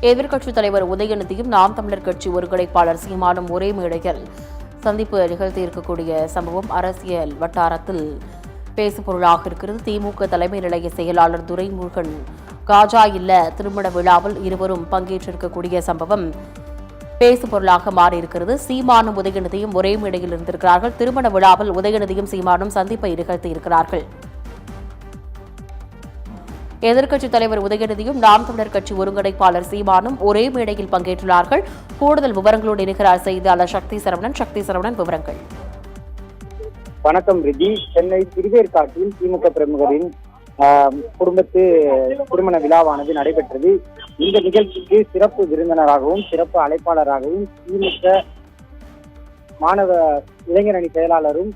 எதிர்க்கட்சித் தலைவர் உதயநிதியும் நாம் தமிழர் கட்சி ஒருங்கிணைப்பாளர் சீமானும் ஒரே மேடையில் சந்திப்பு நிகழ்த்தியிருக்கக்கூடிய சம்பவம் அரசியல் வட்டாரத்தில் பேசுபொருளாக இருக்கிறது. திமுக தலைமை நிலைய செயலாளர் துரைமுருகன் காஜா இல்ல திருமண விழாவில் இருவரும் பங்கேற்றிருக்கக்கூடிய சம்பவம் பேசுபொருளாக மாறியிருக்கிறது. சீமானும் உதயநிதியும் ஒரே மேடையில் இருந்திருக்கிறார்கள். திருமண விழாவில் உதயநிதியும் சீமானும் சந்திப்பை நிகழ்த்தியிருக்கிறார்கள். எதிர்க்கட்சித் தலைவர் உதயநிதியும் நாம் தமிழர் கட்சி ஒருங்கிணைப்பாளர் சீமானும் ஒரே மேடையில் பங்கேற்றுள்ளார்கள். கூடுதல் விவரங்களோடு இணைகிறார் செய்தியாளர் சக்தி சரவணன். விவரங்கள். வணக்கம் ரிதி. சென்னை திருவேற்காட்டில் திமுக பிரமுகரின் குடும்பத்து திருமண விழாவானது நடைபெற்றது. இந்த நிகழ்ச்சிக்கு சிறப்பு விருந்தினராகவும் சிறப்பு அழைப்பாளராகவும் திமுக மாணவ இளைஞர் அணி செயலாளரும்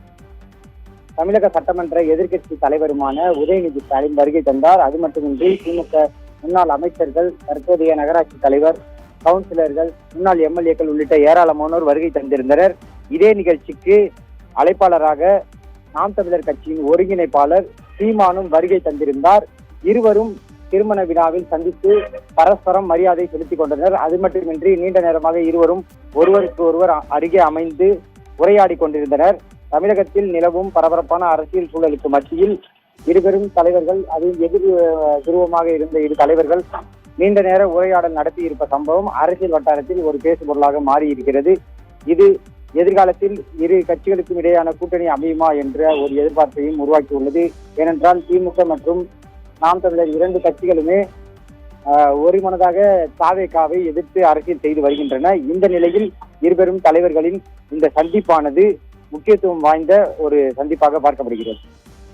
தமிழக சட்டமன்ற எதிர்க்கட்சி தலைவருமான உதயநிதி ஸ்டாலின் வருகை தந்தார். அது மட்டுமின்றி திமுக முன்னாள் அமைச்சர்கள், தற்போதைய நகராட்சி தலைவர், கவுன்சிலர்கள், முன்னாள் எம்எல்ஏக்கள் உள்ளிட்ட ஏராளமானோர் வருகை தந்திருந்தனர். இதே நிகழ்ச்சிக்கு அழைப்பாளராக நாம் தமிழர் கட்சியின் ஒருங்கிணைப்பாளர் சீமானும் வருகை தந்திருந்தார். இருவரும் திருமண விழாவில் சந்தித்து பரஸ்பரம் மரியாதை செலுத்திக் கொண்டனர். அது மட்டுமின்றி நீண்ட நேரமாக இருவரும் ஒருவருக்கு ஒருவர் அருகே அமைந்து உரையாடி கொண்டிருந்தனர். தமிழகத்தில் நிலவும் பரபரப்பான அரசியல் சூழலுக்கு மத்தியில் இருவரும் தலைவர்கள், அதில் எதிர் துருவமாக இருந்த இரு தலைவர்கள் நீண்ட நேர உரையாடல் நடத்தி இருப்ப சம்பவம் அரசியல் வட்டாரத்தில் ஒரு பேசுபொருளாக மாறியிருக்கிறது. இது எதிர்காலத்தில் இரு கட்சிகளுக்கும் இடையான கூட்டணி அமையுமா என்ற ஒரு எதிர்பார்ப்பையும் உருவாக்கியுள்ளது. ஏனென்றால் திமுக மற்றும் நாம் தமிழர் இரண்டு கட்சிகளுமே ஒருமனதாக தாவேகாவை எதிர்த்து அரசியல் செய்து வருகின்றன. இந்த நிலையில் இருவரும் தலைவர்களின் இந்த சந்திப்பானது முக்கியத்துவம் வாய்ந்த ஒரு சந்திப்பாக பார்க்கப்படுகிறது.